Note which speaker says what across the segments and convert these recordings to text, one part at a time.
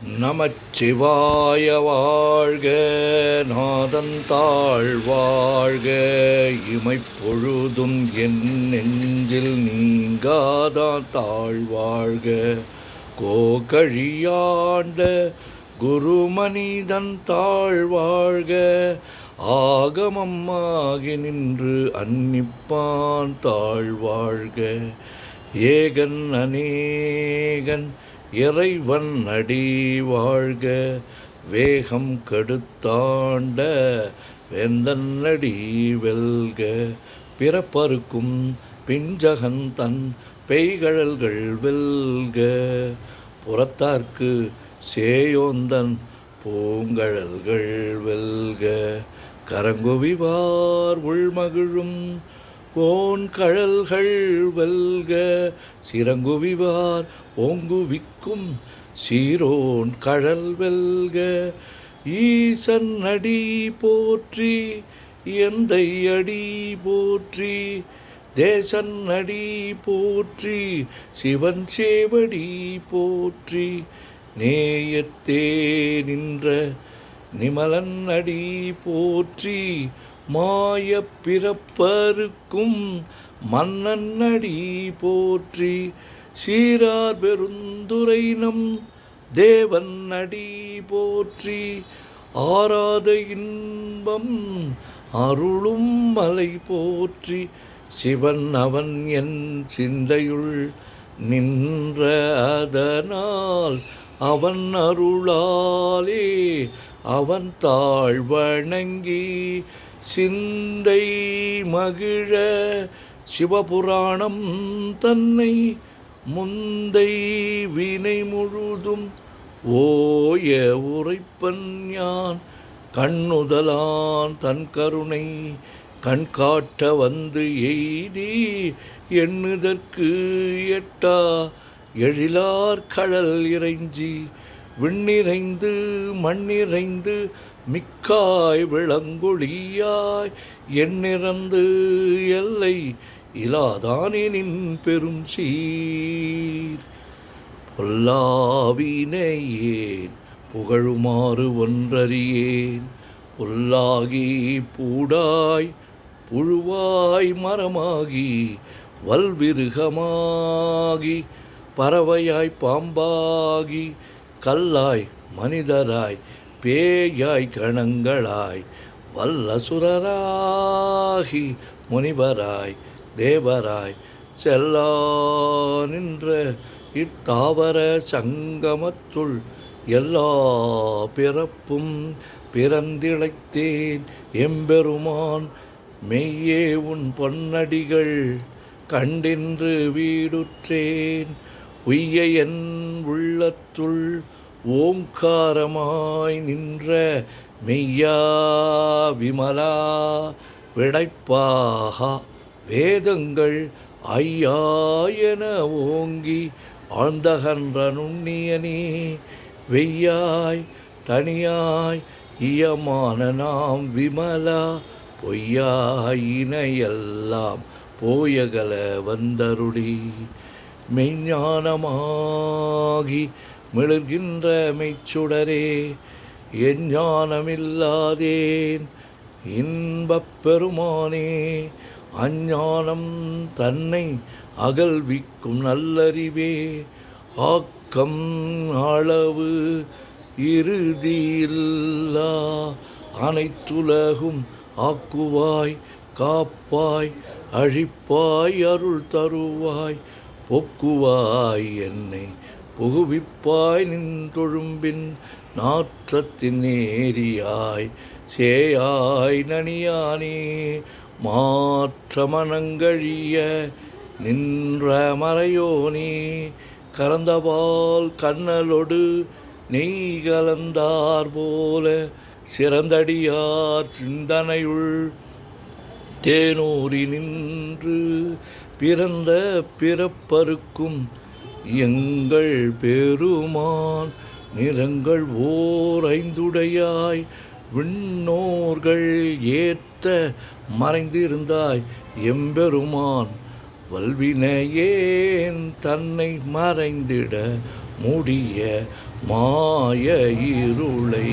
Speaker 1: நமச்சிவாய வாழ்க, நாதன் தாழ் வாழ்க, இமைப்பொழுதும் என் நெஞ்சில் நீங்காதான் தாழ் வாழ்க. கோகழியாண்ட குருமனிதன் தாழ் வாழ்க, ஆகமம் ஆகி நின்று அன்னிப்பான் தாழ் வாழ்க. ஏகன் அநேகன் இறைவன் அடி வாழ்க, வேகம் கெடுத்தாண்ட வேந்தன் அடி வெல்க. பிறப்பருக்கும் பிஞ்சகன் தன் பெய்கழல்கள் வெல்க, புறத்தார்க்கு சேயோந்தன் பூங்கழல்கள் வெல்க. கரங்குவிவார் உள்மகிழும் ஓன் கழல்கள் வெல்க, சிறங்குவிவார் ஓங்குவிக்கும் சீரோன் கழல் வெல்க. ஈசன் அடி போற்றி, எந்தை அடி போற்றி, தேசன் அடி போற்றி, சிவன் சேவடி போற்றி. நேயத்தே நின்ற நிமலன் அடி போற்றி, மாயப் பிறப்பருக்கும் மன்னன் அடி போற்றி. சீரார் பெருந்துரை நம் தேவன் அடி போற்றி, ஆராத இன்பம் அருளும் மலை போற்றி. சிவன் அவன் என் சிந்தையுள் நின்ற அதனால், அவன் அருளாலே அவன் தாழ் வணங்கி சிந்தை மகிழ சிவபுராணம் தன்னை முந்தை வினை முழுதும் ஓய உரைப்பன் யான். கண்ணுதலான் தன் கருணை கண்காட்ட வந்து எய்தி, எண்ணுதற்கு எட்டா எழிலார் கழல் இறைஞ்சி, விண்ணிறைந்து மண்ணிறைந்து மிக்காய் விளங்கொழியாய், எண்ணிறந்து எல்லை இலாதானின் பெரும் சீர். பொல்லாவினையேன் புகழுமாறு ஒன்றறியேன், புல்லாகி பூடாய் புழுவாய் மரமாகி வல்விருகமாகி பறவையாய் பாம்பாகி கல்லாய் மனிதராய் பேயாய் கணங்களாய் வல்லசுரராகி முனிவராய் தேவராய் செல்லா நின்ற இத்தாவர சங்கமத்துள் எல்லா பிறப்பும் பிறந்திழைத்தேன் எம்பெருமான். மெய்யே உன் பொன்னடிகள் கண்டின்று வீடுற்றேன், உய்ய என் உள்ளத்துள் ஓங்காரமாய் நின்ற மெய்யா விமலா விடைப்பாகா. வேதங்கள் ஐயா என ஓங்கி ஆழ்ந்தகன்ற நுண்ணியனே, வெய்யாய் தனியாய் இயமான நாம் விமலா, பொய்யாயினையெல்லாம் போயகல வந்தருளி. மெய்ஞானமாகி மிளர்கின்ற மெய்ச்சுடரே, எஞ்ஞானமில்லாதேன் இன்பப் பெருமானே. அஞ்ஞானம் தன்னை அகல்விக்கும் நல்லறிவே, ஆக்கம் அளவு இறுதியில்லா அனைத்துலகும் ஆக்குவாய் காப்பாய் அழிப்பாய் அருள் தருவாய், பொக்குவாய் என்னை புகுவிப்பாய் நின் தொழும்பின் நாற்றத்தின் நேரியாய் சேயாய் நனியானே. மாற்ற மனங்கழிய நின்ற மறையோனே, கறந்தபால் கண்ணலொடு நெய் கலந்தார் போல சிறந்தடியார் சிந்தனையுள் தேனூரி நின்று பிறந்த பிறப்பருக்கும் எங்கள் பெருமான். நிறங்கள் ஓர் ஐந்துடையாய் விண்ணோர்கள் ஏத்த மறைந்திருந்தாய் எம்பெருமான். வல்வினையேன் தன்னை மறைந்திட மூடிய மாய இருளை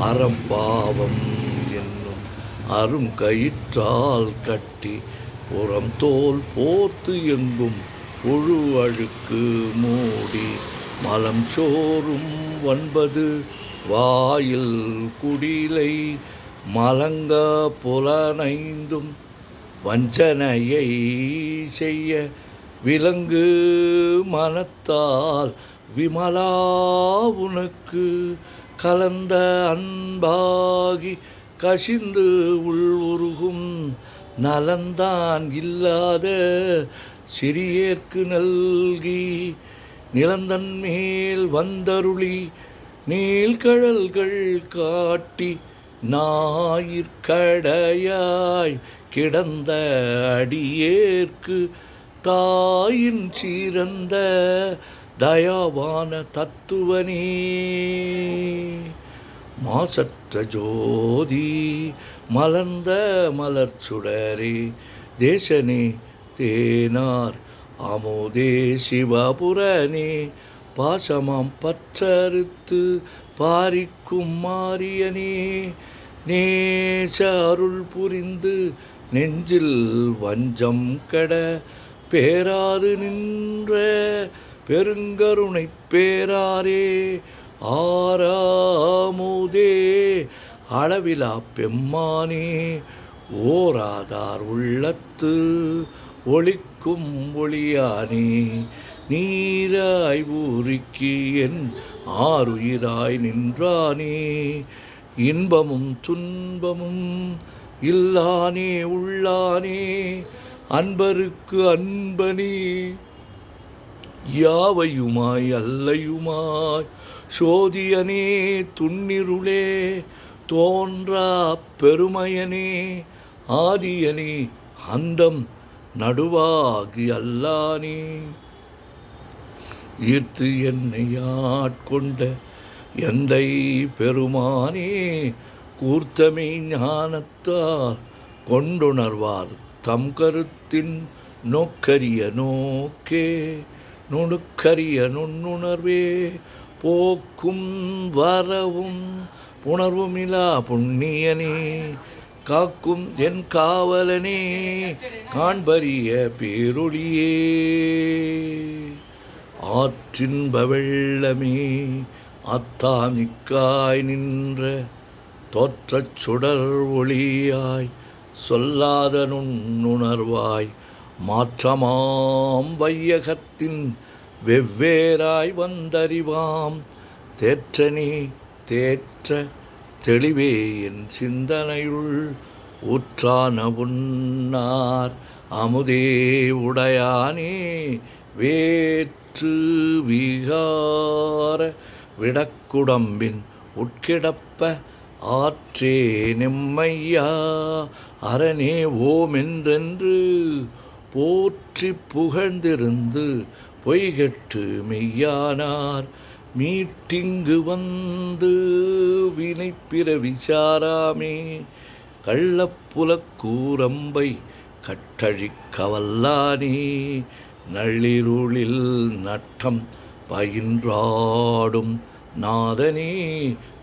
Speaker 1: அறம்பாவம் என்னும் அரும் கயிற்றால் கட்டி புறம் தோல் போர்த்து எங்கும் புழு அழுக்கு மூடி மலம் சோறும் 9 வாயில் குடிலை மலங்க புலனைந்தும் வஞ்சனையை செய்ய விலங்கு மனத்தால் விமலா உனக்கு கலந்த அன்பாகி கசிந்து உள்வுருகும் நலந்தான் இல்லாத சிறியேற்கு நல்கி நிலந்தன் மேல் வந்தருளி நீள்கழல்கள் காட்டி ஞாயிற்கடையாய் கிடந்த அடியேற்கு தாயின் சீரந்த தயாவான தத்துவனே மாசற்ற ஜோதி மலர்ந்த மலர்ச்சுடரே தேசனே தேனார் அமுதே சிவபுரனே பாசமாம் பற்றறுத்து பாரிக்கும் மாரியனே நேச அருள் புரிந்து நெஞ்சில் வஞ்சம் கட பேராது நின்ற பெருங்கருணை பேராரே ஆறாமுதே அளவிலா பெம்மானே ஓராதார் உள்ளத்து ஒளிக்கும் ஒளியானே நீராய் ஊருக்கி என் ஆறுயிராய் நின்றானே இன்பமும் துன்பமும் இல்லானே உள்ளானே அன்பருக்கு அன்பனே யாவையுமாய் அல்லையுமாய் சோதியனே துன்னிருளே தோன்றா பெருமையனே ஆதியனே அந்தம் நடுவாகி அல்லானே ஈர்த்து என்னை ஆட்கொண்ட எந்தை பெருமானே கூர்த்தமை ஞானத்தால் கொண்டுணர்வார் தம் கருத்தின் நோக்கரிய நோக்கே நுணுக்கரிய நுண்ணுணர்வே போக்கும் வரவும் உணர்வுமிலா புண்ணியனே காக்கும் என் காவலனே காண்பரிய பேரொளியே ஆற்றின்ப வெள்ளமே அத்தாமிக்காய் நின்ற தோற்றச் சுடர் ஒளியாய் சொல்லாத நுண்ணுணர்வாய் மாற்றமாம் வையகத்தின் வெவ்வேறாய் வந்தறிவாம் தேற்றனே தேற்ற தெளிவே என் சிந்தனையுள் ஊற்றான உன்னார் அமுதே உடையானே வேற்று விகார விடக்குடம்பின் உட்கிடப்ப ஆற்றே நெம்மையா அரணே ஓமென்றென்று போற்றி புகழ்ந்திருந்து பொய்கட்டு மெய்யானார் மீட்டிங்கு வந்து வினைப்பிற விசாராமே கள்ளப்புலக் கூரம்பை கட்டழிக்க வல்லானே நள்ளிருளில் நட்டம் பயின்றாடும் நாதனே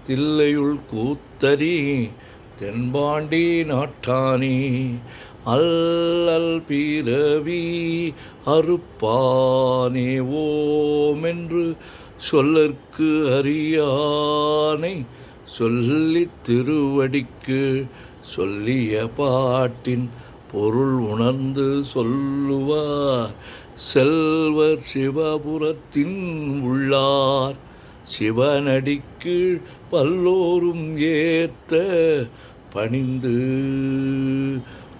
Speaker 1: தில்லையுள் கூத்தரி தென்பாண்டி நாட்டானே அல்லல் பிறவி அறுப்பானே ஓமென்று சொல்லற்கு அறியானை சொல்லித் திருவடிக்கு சொல்லிய பாட்டின் பொருள் உணர்ந்து சொல்லுவார் செல்வர் சிவபுரத்தின் உள்ளார் சிவனடிக்கு பல்லோரும் ஏத்த பணிந்து.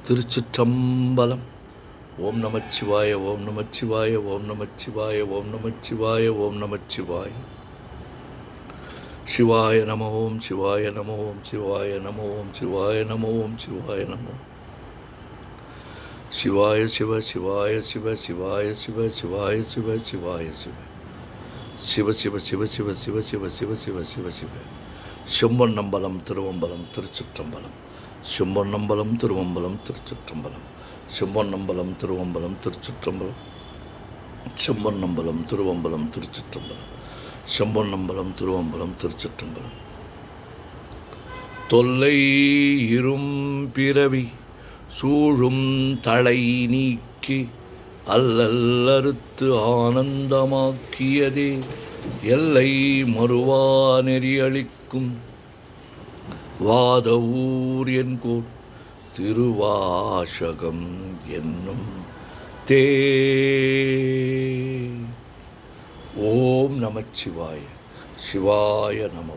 Speaker 1: திருச்சிற்றம்பலம். ஓம் நமச்சிவாய ஓம் நமச்சிவாய ஓம் நமச்சிவாய ஓம் நமச்சிவாய ஓம் நமச்சிவாய. சிவாய நம ஓம் சிவாய நம ஓம் சிவாய நம ஓம் சிவாய நம ஓம் சிவாய நம. சிவாய சிவ சிவாய சிவ சிவாய சிவ சிவாய சிவ சிவாய சிவ சிவ சிவ சிவ சிவ சிவ சிவ சிவ சிவ சிவ சிவ. செம்பொன்னம்பலம் திருவம்பலம் திருச்சிற்றம்பலம். செம்பொன்னம்பலம் திருவம்பலம் திருச்சிற்றம்பலம். செம்பொன்னம்பலம் திருவம்பலம் திருச்சிற்றம்பலம். செம்பொன்னம்பலம் திருவம்பலம் திருச்சிற்றம்பலம். செம்பொன்னம்பலம் திருவம்பலம் திருச்சிற்றம்பலம். தொல்லை இரும் பிறவி சூழும் தலை நீக்கி அல்லல்லறுத்து ஆனந்தமாக்கியதே எல்லை மறுவா நெறியளிக்கும் வாத ஊர் என்கோட் திருவாசகம் என்னும் தே. ஓம் நமச்சிவாய. சிவாய நம.